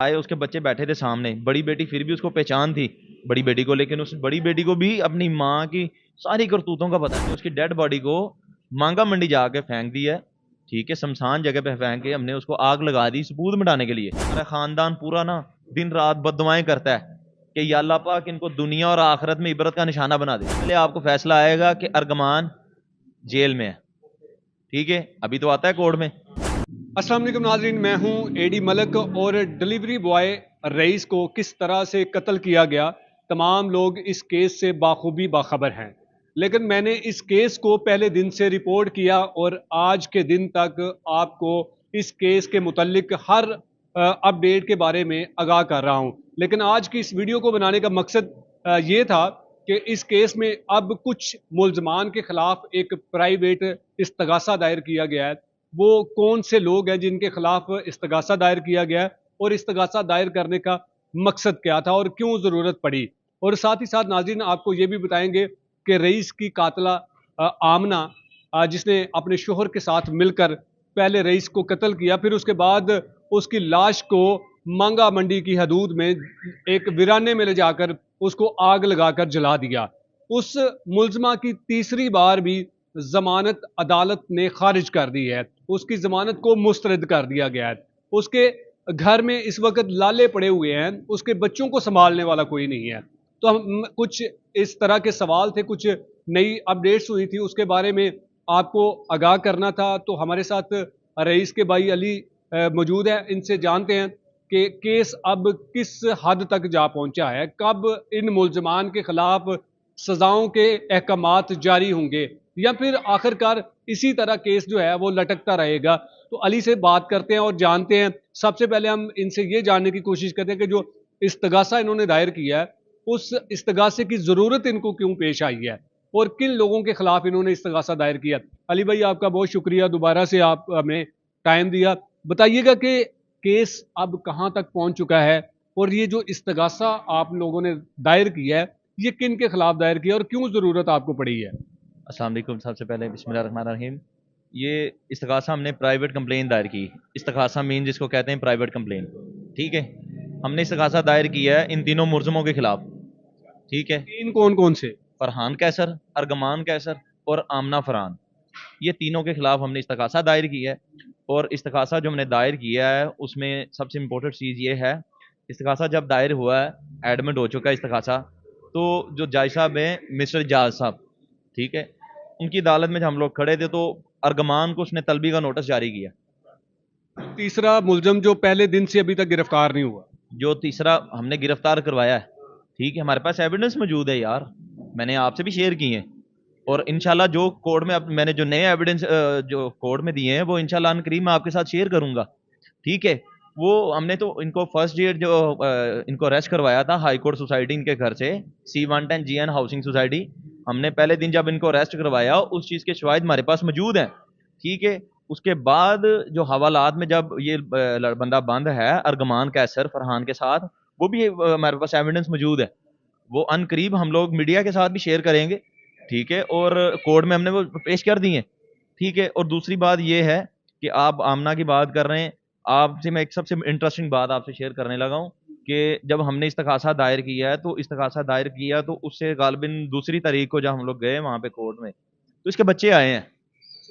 आए, उसके बच्चे बैठे थे सामने, बड़ी बेटी फिर भी उसको पहचान थी बड़ी बेटी को, लेकिन उस बड़ी बेटी को भी अपनी माँ की सारी करतूतों का पता है। उसकी डेड बॉडी को मांगा मंडी जाके फेंक दी है, ठीक है, शमशान जगह पे फेंक के हमने उसको आग लगा दी सबूत मिटाने के लिए। हमारा खानदान पूरा ना दिन रात बददुआएं करता है कि या अल्लाह पाक इनको दुनिया और आखिरत में इबरत का निशाना बना दे। पहले आपको फैसला आएगा कि अर्गमान जेल में है, ठीक है, अभी तो आता है कोर्ट में। अस्सलाम वालेकुम नाज़रीन, मैं हूं एडी मलक। और डिलीवरी बॉय रईस को किस तरह से कत्ल किया गया, तमाम लोग इस केस से बाखूबी बाखबर हैं। लेकिन मैंने इस केस को पहले दिन से रिपोर्ट किया और आज के दिन तक आपको इस केस के मुतल्लिक हर अपडेट के बारे में आगाह कर रहा हूं। लेकिन आज की इस वीडियो को बनाने का मकसद ये था कि इस केस में अब कुछ मुल्जमान के खिलाफ एक प्राइवेट इस्तगासा दायर किया गया है। वो कौन से लोग हैं जिनके खिलाफ इस्तगासा दायर किया गया है और इस्तगासा दायर करने का मकसद क्या था और क्यों ज़रूरत पड़ी। और साथ ही साथ नाज़रीन आपको ये भी बताएंगे कि रईस की कातला आमना, जिसने अपने शोहर के साथ मिलकर पहले रईस को कत्ल किया, फिर उसके बाद उसकी लाश को मांगा मंडी की हदूद में एक वीराने में ले जाकर उसको आग लगाकर जला दिया। उस मुल्जमा की तीसरी बार भी जमानत अदालत ने खारिज कर दी है, उसकी जमानत को मुस्तरद कर दिया गया है। उसके घर में इस वक्त लाले पड़े हुए हैं, उसके बच्चों को संभालने वाला कोई नहीं है। तो हम कुछ इस तरह के सवाल थे, कुछ नई अपडेट्स हुई थी, उसके बारे में आपको आगाह करना था। तो हमारे साथ रईस के भाई अली मौजूद है, इनसे जानते हैं कि केस अब किस हद तक जा पहुंचा है, कब इन मुल्जमान के खिलाफ सजाओं के अहकामात जारी होंगे या फिर आखिरकार इसी तरह केस जो है वो लटकता रहेगा। तो अली से बात करते हैं और जानते हैं। सबसे पहले हम इनसे ये जानने की कोशिश करते हैं कि जो इस्तगासा इन्होंने दायर किया है, उस इस्तगासे की ज़रूरत इनको क्यों पेश आई है और किन लोगों के खिलाफ इन्होंने इस्तगासा दायर किया। अली भाई, आपका बहुत शुक्रिया, दोबारा से आप हमें टाइम दिया। बताइएगा कि केस अब कहाँ तक पहुँच चुका है और ये जो इस्तगासा आप लोगों ने दायर किया है, ये किन के खिलाफ दायर किया और क्यों ज़रूरत आपको पड़ी है। अस्सलाम वालेकुम। सबसे पहले बिस्मिल्लाहिर्रहमानिर्रहीम। ये इस्तगासा हमने प्राइवेट कंप्लेन दायर की। इस्तगासा मीन जिसको कहते हैं प्राइवेट कंप्लेन, ठीक है। हमने इस्तगासा दायर किया है इन तीनों मुलजमों के खिलाफ, ठीक है। तीन कौन कौन से? फरहान कैसर, अर्गमान कैसर और आमना फरहान, ये तीनों के खिलाफ हमने इस्तगासा दायर किया है। और इस्तगासा जो हमने दायर किया है उसमें सबसे इम्पोर्टेंट चीज़ ये है, इस्तगासा जब दायर हुआ है, एडमिट हो चुका है इस्तगासा, तो जो जज साहब हैं मिस्टर जाज साहब, ठीक है, उनकी अदालत में जब हम लोग खड़े थे तो अर्गमान को उसने तलबी का नोटिस जारी किया। तीसरा मुलजम जो पहले दिन से अभी तक गिरफ्तार नहीं हुआ। जो तीसरा हमने गिरफ्तार करवाया है, ठीक है, हमारे पास एविडेंस मौजूद है यार, मैंने आपसे भी शेयर किए हैं। और इंशाल्लाह जो कोर्ट में अब मैंने जो नए एविडेंस जो कोर्ट में दिए हैं वो इंशाल्लाह अनकरीब मैं आपके साथ शेयर करूंगा, ठीक है। वो हमने तो इनको फर्स्ट ईयर जो इनको अरेस्ट करवाया था हाई कोर्ट सोसाइटी इनके घर से, C110 GN हाउसिंग सोसाइटी। हमने पहले दिन जब इनको अरेस्ट करवाया उस चीज़ के शवाहिद हमारे पास मौजूद हैं, ठीक है। उसके बाद जो हवालात में जब ये बंदा बंद है अर्गमान कैसर फरहान के साथ, वो भी हमारे पास एविडेंस मौजूद है, वो अनकरीब हम लोग मीडिया के साथ भी शेयर करेंगे, ठीक है। और कोर्ट में हमने वो पेश कर दिए, ठीक है। और दूसरी बात ये है कि आप आमना की बात कर रहे हैं, आपसे मैं एक सबसे इंटरेस्टिंग बात आपसे शेयर करने लगा हूँ कि जब हमने इस्तगासा दायर किया है तो इस्तगासा दायर किया तो उससे गालबिन दूसरी तारीख को जब हम लोग गए वहाँ पे कोर्ट में तो इसके बच्चे आए हैं।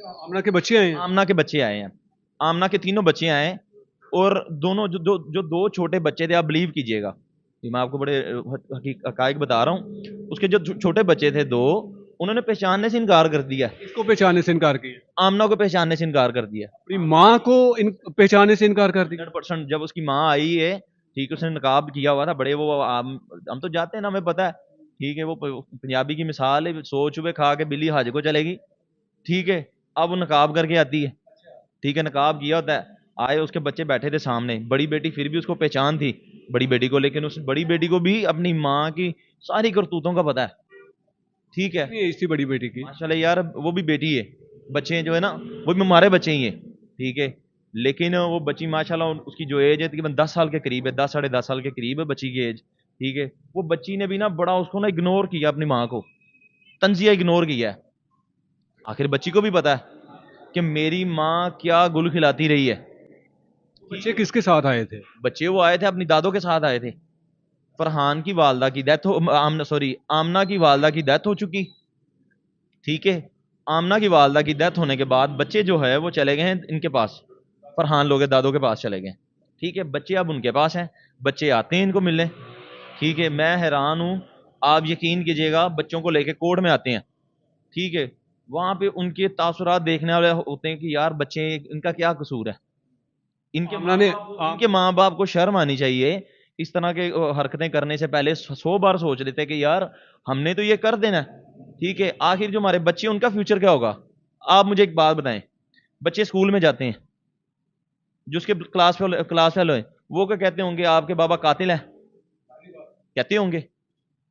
आमना के बच्चे आए हैं? आमना के बच्चे आए हैं, आमना के तीनों बच्चे आए हैं। और दोनों जो दो छोटे बच्चे थे, आप बिलीव कीजिएगा, ये मैं आपको बड़े हकायक बता रहा हूँ, उसके जो छोटे बच्चे थे दो, उन्होंने पहचानने से इनकार कर दिया। इसको पहचानने से इनकार किया? आमना को पहचानने से इनकार कर दिया। अपनी माँ को इन पहचानने से इनकार कर दिया? 100% जब उसकी माँ आई है, ठीक है, उसने नकाब किया हुआ था, बड़े वो हम तो जाते हैं ना, हमें पता है, ठीक है। वो पंजाबी की मिसाल है, सो चुबे खा के बिल्ली हाजे को चलेगी, ठीक है। अब वो नकाब करके आती है, ठीक है, नकाब किया होता है। आए, उसके बच्चे बैठे थे सामने, बड़ी बेटी फिर भी उसको पहचान थी बड़ी बेटी को, लेकिन उस बड़ी बेटी को भी अपनी माँ की सारी करतूतों का पता है, ठीक है। कितनी एज थी बड़ी बेटी की? माशाल्लाह यार, वो भी बेटी है, बच्चे जो है ना वो भी हमारे बच्चे ही हैं, ठीक है। लेकिन वो बच्ची माशाल्लाह उसकी जो एज है तकरीबन 10 साल के करीब है, 10 साढ़े 10 साल के करीब है बच्ची की एज, ठीक है। वो बच्ची ने भी ना बड़ा उसको ना इग्नोर किया, अपनी माँ को तंजिया इग्नोर किया है। आखिर बच्ची को भी पता है कि मेरी माँ क्या गुल खिलाती रही है, बच्चे किसके साथ आए थे? बच्चे वो आए थे अपनी दादों के साथ आए थे। फरहान की वालदा की डेथ हो, आमना सॉरी आमना की वालदा की डेथ हो चुकी, ठीक है। आमना की वालदा की डेथ होने के बाद बच्चे जो है वो चले गए हैं इनके पास, फरहान लोग दादों के पास चले गए, ठीक है। बच्चे अब उनके पास हैं, बच्चे आते हैं इनको मिलने, ठीक है। मैं हैरान हूँ, आप यकीन कीजिएगा, बच्चों को लेके कोर्ट में आते हैं, ठीक है। वहां पे उनके तासुरात देखने वाले होते हैं कि यार बच्चे, इनका क्या कसूर है, आमना ने इनके माँ बाप को शर्म आनी चाहिए। इस तरह के हरकतें करने से पहले 100 बार सोच लेते कि यार हमने तो ये कर देना है, ठीक है। आखिर जो हमारे बच्चे, उनका फ्यूचर क्या होगा। आप मुझे एक बात बताएं, बच्चे स्कूल में जाते हैं, जो उसके क्लास फेलो है, वो क्या कहते होंगे, आपके बाबा कातिल है, कहते होंगे,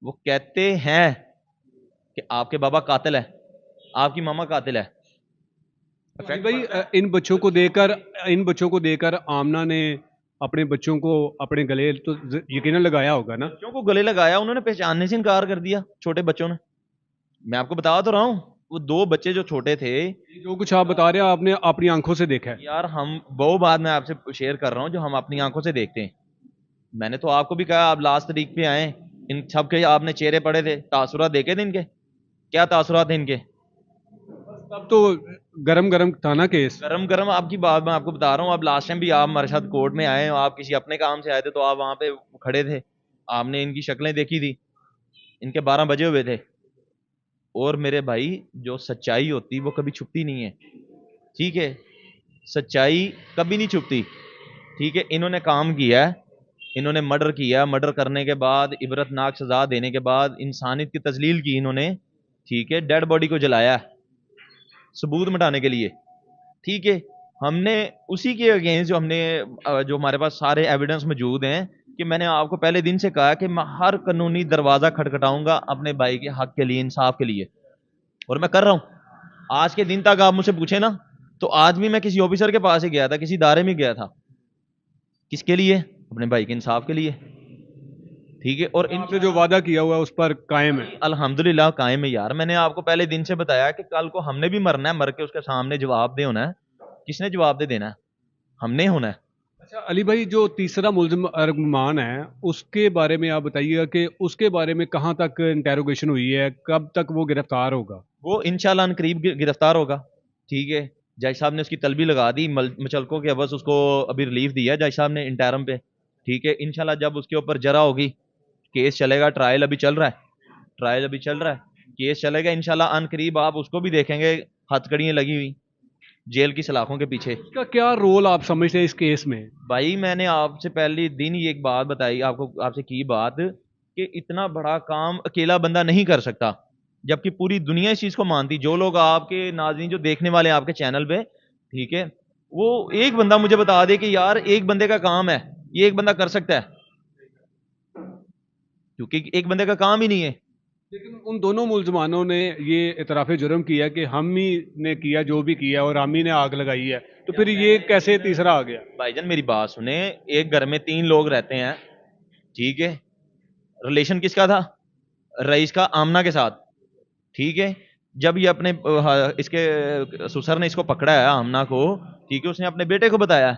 वो कहते हैं कि आपके बाबा कातिल है, आपकी मामा कातिल है। तो अली भाई, इन बच्चों को देकर आमना ने अपने बच्चों को अपने गले तो यकीनन लगाया होगा ना? बच्चों को गले लगाया, उन्होंने पहचानने से इनकार कर दिया, छोटे बच्चों ने। मैं आपको बता तो रहा हूँ, वो दो बच्चे जो छोटे थे, जो कुछ आप बता रहे हैं आपने अपनी आंखों से देखा है। यार हम वो बात मैं आपसे शेयर कर रहा हूँ जो हम अपनी आंखों से देखते हैं। मैंने तो आपको भी कहा, आप लास्ट तारीख पे आए, इन सब के आपने चेहरे पड़े थे, तासुरात देखे थे इनके, क्या तासुरात थे इनके। तब तो गरम गरम था ना केस। गरम गरम आपकी बात मैं आपको बता रहा हूँ। आप लास्ट टाइम भी आप हमारे साथ कोर्ट में आए, आप किसी अपने काम से आए थे, तो आप वहां पे खड़े थे, आपने इनकी शक्लें देखी थी, इनके 12 बजे हुए थे। और मेरे भाई, जो सच्चाई होती वो कभी छुपती नहीं है, ठीक है। सच्चाई कभी नहीं छुपती, ठीक है। इन्होंने काम किया है, इन्होंने मर्डर किया, मर्डर करने के बाद इबरतनाक सजा देने के बाद इंसानियत की तजलील की इन्होंने, ठीक है। डेड बॉडी को जलाया सबूत मिटाने के लिए, ठीक है। हमने उसी के अगेंस्ट जो हमने जो हमारे पास सारे एविडेंस मौजूद हैं, कि मैंने आपको पहले दिन से कहा कि मैं हर कानूनी दरवाजा खटखटाऊंगा अपने भाई के हक के लिए, इंसाफ के लिए, और मैं कर रहा हूं। आज के दिन तक आप मुझसे पूछे ना, तो आज भी मैं किसी ऑफिसर के पास ही गया था, किसी इदारे में गया था, किसके लिए, अपने भाई के इंसाफ के लिए, ठीक है। और इन आपने जो वादा किया हुआ है उस पर कायम है? अल्हम्दुलिल्लाह कायम है यार। मैंने आपको पहले दिन से बताया कि कल को हमने भी मरना है, मर के उसके सामने जवाब दे होना है। किसने जवाब दे देना है, हमने होना है। अच्छा अली भाई, जो तीसरा मुल्जिम अरमान है उसके बारे में आप बताइएगा कि उसके बारे में कहाँ तक इंटेरोगेशन हुई है, कब तक वो गिरफ्तार होगा? वो इंशाल्लाह करीब गिरफ्तार होगा, ठीक है। जज साहब ने उसकी तलबी लगा दी, मचलकों के बस उसको अभी रिलीफ दिया जज साहब ने इंटरम पे, ठीक है। इंशाल्लाह जब उसके ऊपर जरा होगी, केस चलेगा, ट्रायल अभी चल रहा है, ट्रायल अभी चल रहा है, केस चलेगा इंशाल्लाह। अन करीब आप उसको भी देखेंगे हथकड़ियाँ लगी हुई जेल की सलाखों के पीछे। उसका क्या रोल आप समझते हैं इस केस में? भाई मैंने आपसे पहले दिन ही एक बात बताई आपको, आपसे की बात कि इतना बड़ा काम अकेला बंदा नहीं कर सकता, जबकि पूरी दुनिया इस चीज को मानती। जो लोग आपके नाज़रीन जो देखने वाले हैं आपके चैनल पे, ठीक है, वो एक बंदा मुझे बता दे कि यार एक बंदे का काम है, ये एक बंदा कर सकता है, क्योंकि एक बंदे का काम ही नहीं है। लेकिन उन दोनों मुल्जमानों ने ये इतराफ़ जुर्म किया कि हम ही ने किया जो भी किया और हम ही ने आग लगाई है, तो फिर ये कैसे तीसरा आ गया? भाईजान मेरी बात सुने, एक घर में 3 लोग रहते हैं, ठीक है। रिलेशन किसका था, रईस का आमना के साथ, ठीक है। जब ये अपने इसके ससुर ने इसको पकड़ा है आमना को, ठीक है, उसने अपने बेटे को बताया,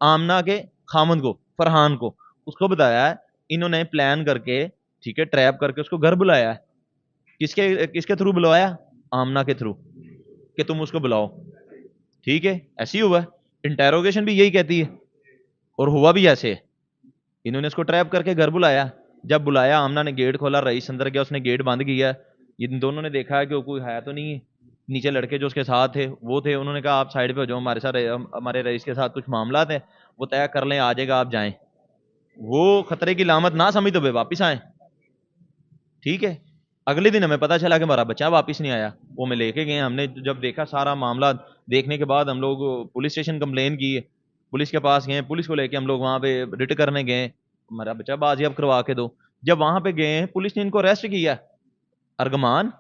आमना के खामंद को, फरहान को, उसको बताया है। इन्होंने प्लान करके, ठीक है, ट्रैप करके उसको घर बुलाया है। किसके किसके थ्रू बुलवाया, आमना के थ्रू, कि तुम उसको बुलाओ, ठीक है। ऐसे ही हुआ है, इंटेरोगेशन भी यही कहती है, और हुआ भी ऐसे है। इन्होंने इसको ट्रैप करके घर बुलाया, जब बुलाया आमना ने गेट खोला, रईस अंदर गया, उसने गेट बंद किया। इन दोनों ने देखा कि वो कोई है तो नहीं है, नीचे लड़के जो उसके साथ थे वो थे, उन्होंने कहा आप साइड पे हो जाओ, हमारे साथ हमारे रईस के साथ कुछ मामला है, वो तय कर लें, आ जाएगा, आप जाएं। वो खतरे की लामत ना समझ तो वे वापिस आए, ठीक है। अगले दिन हमें पता चला कि हमारा बच्चा वापिस नहीं आया, वो मैं लेके गए। हमने जब देखा सारा मामला देखने के बाद हम लोग पुलिस स्टेशन कंप्लेन की, पुलिस के पास गए, पुलिस को लेके हम लोग वहां पे रिट करने गए, हमारा बच्चा बाजियाब करवा के दो। जब वहां पे गए, पुलिस ने इनको अरेस्ट किया, अरगमान,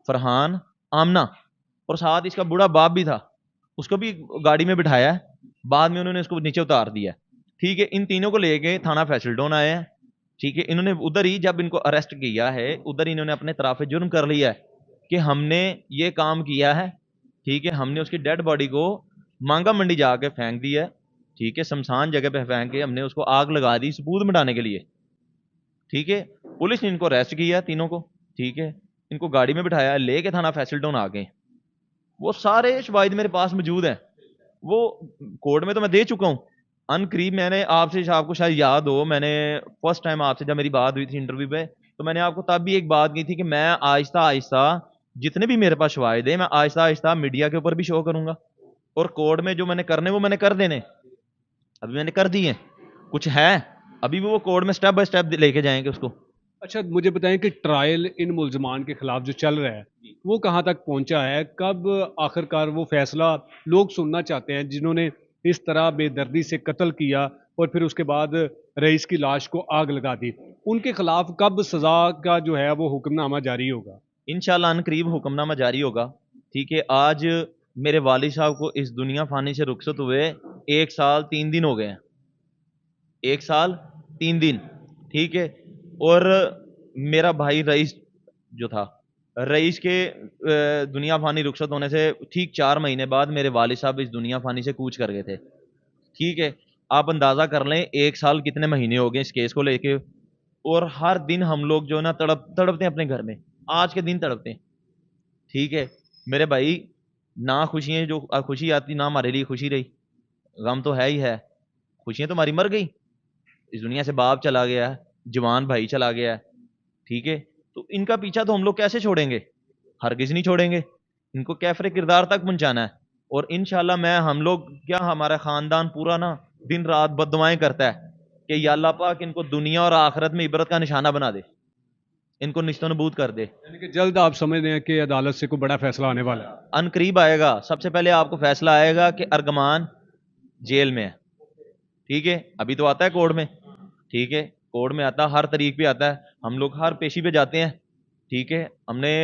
फरहान, आमना, और साथ इसका बूढ़ा बाप भी था, उसको भी गाड़ी में बिठाया। बाद में उन्होंने इसको नीचे उतार दिया, ठीक है। इन तीनों को लेके थाना फैसलटोन आए हैं, ठीक है। इन्होंने उधर ही जब इनको अरेस्ट किया है, उधर इन्होंने अपने तरफ जुर्म कर लिया है कि हमने ये काम किया है, ठीक है। हमने उसकी डेड बॉडी को मांगा मंडी जाके फेंक दिया है, ठीक है, शमशान जगह पे फेंक के हमने उसको आग लगा दी सबूत मिटाने के लिए। ठीक है, पुलिस ने इनको अरेस्ट किया तीनों को। ठीक है, इनको गाड़ी में बिठाया, लेके थाना फैसलटोन आ गए। वो सारे शवाहिद मेरे पास मौजूद हैं। वो कोर्ट में तो मैं दे चुका हूँ। अनकरीब मैंने आपसे, आपको शायद याद हो, मैंने फर्स्ट टाइम आपसे जब मेरी बात हुई थी इंटरव्यू पे, तो मैंने आपको तब भी एक बात की थी कि मैं आहिस्ता आहिस्ता जितने भी मेरे पास शवाहिद है मैं आहिस्ता आहिस्ता मीडिया के ऊपर भी शो करूंगा, और कोर्ट में जो मैंने करने वो मैंने कर देने, अभी मैंने कर दिए। कुछ है अभी भी वो कोर्ट में स्टेप बाय स्टेप लेके जाएंगे उसको। अच्छा, मुझे बताएं कि ट्रायल इन मुल्जमान के खिलाफ जो चल रहा है वो कहाँ तक पहुंचा है? कब आखिरकार वो फैसला लोग सुनना चाहते हैं, जिन्होंने इस तरह बेदर्दी से कत्ल किया और फिर उसके बाद रईस की लाश को आग लगा दी, उनके खिलाफ कब सजा का जो है वो हुक्मनामा जारी होगा? इंशाल्लाह अनकरीब हुक्मनामा जारी होगा। ठीक है, आज मेरे वालिद साहब को इस दुनिया फानी से रुखसत हुए 1 साल 3 दिन हो गए हैं। 1 साल 3 दिन। ठीक है, और मेरा भाई रईस जो था, रईस के दुनिया फानी रुखसत होने से ठीक 4 महीने बाद मेरे वालिद साहब इस दुनिया फानी से कूच कर गए थे। ठीक है, आप अंदाजा कर लें 1 साल कितने महीने हो गए इस केस को लेके। और हर दिन हम लोग जो है ना तड़पते हैं अपने घर में, आज के दिन तड़पते हैं। ठीक है मेरे भाई, ना खुशियाँ जो खुशी आती ना हमारे लिए खुशी रही, गम तो है ही है। खुशियाँ तो हमारी मर गई, इस दुनिया से बाप चला गया है, जवान भाई चला गया है। ठीक है, तो इनका पीछा तो हम लोग कैसे छोड़ेंगे, हरगिज नहीं छोड़ेंगे। इनको कैफरे किरदार तक पहुंचाना है। और इंशाल्लाह मैं, हम लोग क्या, हमारा खानदान पूरा ना दिन रात बद्दुआएं करता है कि या अल्लाह पाक इनको दुनिया और आखिरत में इबरत का निशाना बना दे, इनको निस्तो नबूद कर दे। यानी कि जल्द आप समझ रहे हैं कि अदालत से कोई बड़ा फैसला आने वाला है? अनकरीब आएगा। सबसे पहले आपको फैसला आएगा कि अर्गमान जेल में है। ठीक है, अभी तो आता है कोर्ट में। ठीक है, कोर्ट में आता, हर तरीक पे आता है, हम लोग हर पेशी पे जाते हैं। ठीक है, हमने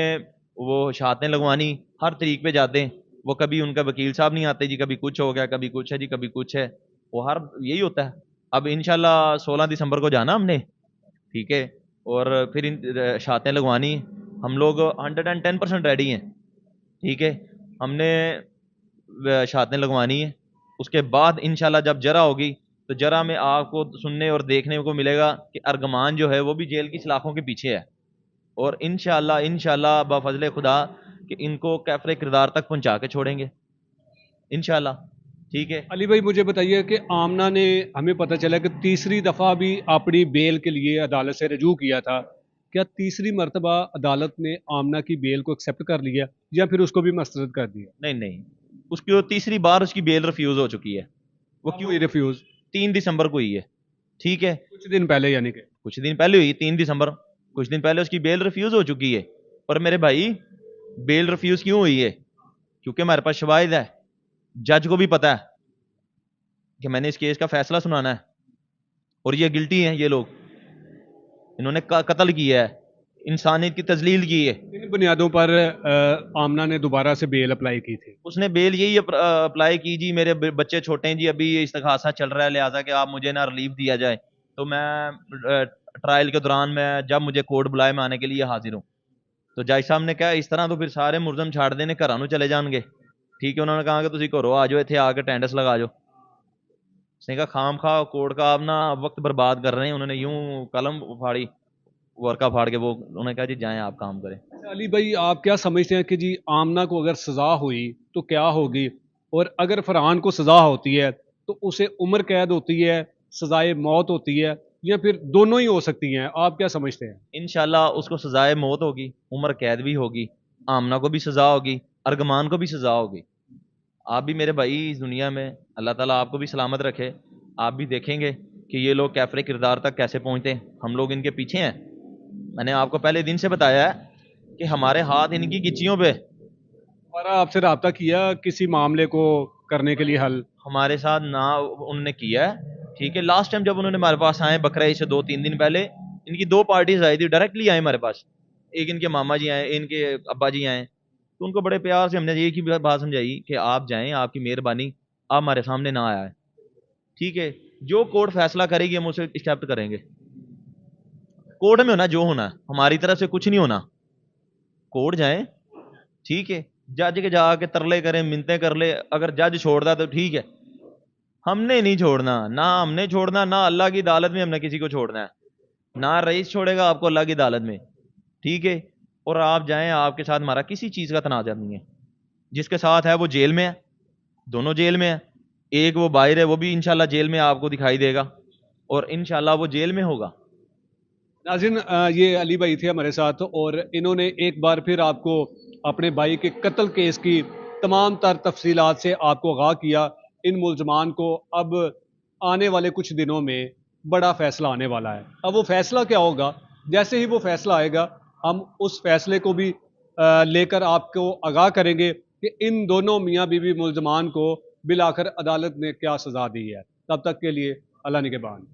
वो शहादतें लगवानी, हर तरीक पे जाते हैं। वो कभी उनका वकील साहब नहीं आते जी, कभी कुछ हो गया, कभी कुछ है जी, कभी कुछ है, वो हर यही होता है। अब इंशाल्लाह 16 दिसंबर को जाना हमने। ठीक है, और फिर इन शहादतें लगवानी। हम लोग 110% रेडी हैं। ठीक है, हमने शहादतें लगवानी है। उसके बाद इंशाल्लाह जब जरा होगी तो जरा में आपको सुनने और देखने को मिलेगा कि अर्गमान जो है वो भी जेल की सलाखों के पीछे है। और इंशाल्लाह इंशाल्लाह बफजल खुदा कि इनको कैफरे किरदार तक पहुंचा के छोड़ेंगे इंशाल्लाह। ठीक है, अली भाई, मुझे बताइए कि आमना ने, हमें पता चला कि तीसरी दफ़ा भी अपनी बेल के लिए अदालत से रजू किया था। क्या तीसरी मर्तबा अदालत ने आमना की बेल को एक्सेप्ट कर लिया या फिर उसको भी मस्तरद कर दिया? नहीं नहीं, उसकी वो तीसरी बार उसकी बेल रिफ्यूज हो चुकी है। वो कब क्यों? हुई रिफ्यूज? 3 दिसंबर को हुई है। ठीक है, कुछ दिन पहले यानी कि? कुछ दिन पहले हुई 3 दिसंबर, कुछ दिन पहले उसकी बेल रिफ्यूज हो चुकी है। पर मेरे भाई, बेल रिफ्यूज क्यों हुई है? क्योंकि हमारे पास शवाहिद है, जज को भी पता है कि मैंने इस केस का फैसला सुनाना है, और ये गिल्टी हैं, ये लोग, इन्होंने कत्ल किया है, इंसानियत की तजलील की है। इन बुनियादों पर आमना ने दोबारा से बेल अप्लाई की थी। उसने बेल यही अप्लाई की जी, मेरे बच्चे छोटे हैं जी, अभी इस्तगासा चल रहा है, लिहाजा कि आप मुझे ना रिलीफ दिया जाए। तो मैं ट्रायल के दौरान मैं, जब मुझे कोर्ट बुलाए, मैं आने के लिए हाजिर हूँ। तो जज साहब ने कहा इस तरह तो फिर सारे मुलजम छाड़ देने, घरों ਨੂੰ चले जाएंगे। ठीक है, उन्होंने कहा कि तुसी घरों आ जाओ, इतने आके टेंडस लगा जाओ। उसने कहा खाम खा कोर्ट का आप ना वक्त बर्बाद कर रहे हैं। उन्होंने यूं कलम फाड़ी, वर्का फाड़ के, वो उन्होंने कहा जी जाएं आप काम करें। अच्छा अली भाई, आप क्या समझते हैं कि जी आमना को अगर सज़ा हुई तो क्या होगी, और अगर फरहान को सज़ा होती है तो उसे उम्र कैद होती है, सज़ाए मौत होती है, या फिर दोनों ही हो सकती हैं? आप क्या समझते हैं? इंशाल्लाह उसको सजाए मौत होगी, उम्र कैद भी होगी, आमना को भी सजा होगी, अर्गमान को भी सजा होगी। आप भी मेरे भाई इस दुनिया में, अल्लाह ताला आपको भी सलामत रखे। आप भी देखेंगे कि ये लोग कैफरे किरदार तक कैसे पहुंचते हैं। हम लोग इनके पीछे हैं। मैंने आपको पहले दिन से बताया है कि हमारे हाथ इनकी गिच्चियों पे। हमारा आपसे रब्ता किया किसी मामले को करने के लिए हल? हमारे साथ ना उन्होंने किया है। ठीक है, लास्ट टाइम जब उन्होंने हमारे पास आए, बकरीद से 2-3 दिन पहले, इनकी 2 पार्टीज आई थी, डायरेक्टली आए हमारे पास। एक इनके मामा जी आए, इनके अब्बा जी आए। तो उनको बड़े प्यार से हमने ये की बात समझाई कि आप जाएं, आपकी मेहरबानी, आप हमारे सामने ना आया है। ठीक है, जो कोर्ट फैसला करेगी हम उसे एक्सेप्ट करेंगे। कोर्ट में होना जो होना है, हमारी तरफ से कुछ नहीं होना। कोर्ट जाएं, ठीक है, जज के जाके तरले करें, मिन्नतें कर ले, अगर जज छोड़ दा तो ठीक है, हमने नहीं छोड़ना, ना हमने छोड़ना, ना अल्लाह की अदालत में हमने किसी को छोड़ना है। ना रईस छोड़ेगा आपको अल्लाह की अदालत में, ठीक है। और आप जाएं, आपके साथ हमारा किसी चीज का तनाजा नहीं है। जिसके साथ है वो जेल में है, दोनों जेल में है। एक वो बाहर है, वो भी इंशाल्लाह जेल में आपको दिखाई देगा, और इंशाल्लाह वो जेल में होगा। नाज़रीन, ये अली भाई थे हमारे साथ और इन्होंने एक बार फिर आपको अपने भाई के कत्ल केस की तमाम तर तफसीलात से आपको आगाह किया। इन मुलजमान को अब आने वाले कुछ दिनों में बड़ा फैसला आने वाला है। अब वो फैसला क्या होगा, जैसे ही वो फैसला आएगा हम उस फैसले को भी लेकर आपको आगाह करेंगे कि इन दोनों मियाँ बीवी मुलजमान को बिलाकर अदालत ने क्या सज़ा दी है। तब तक के लिए अल्लाह निगहबान।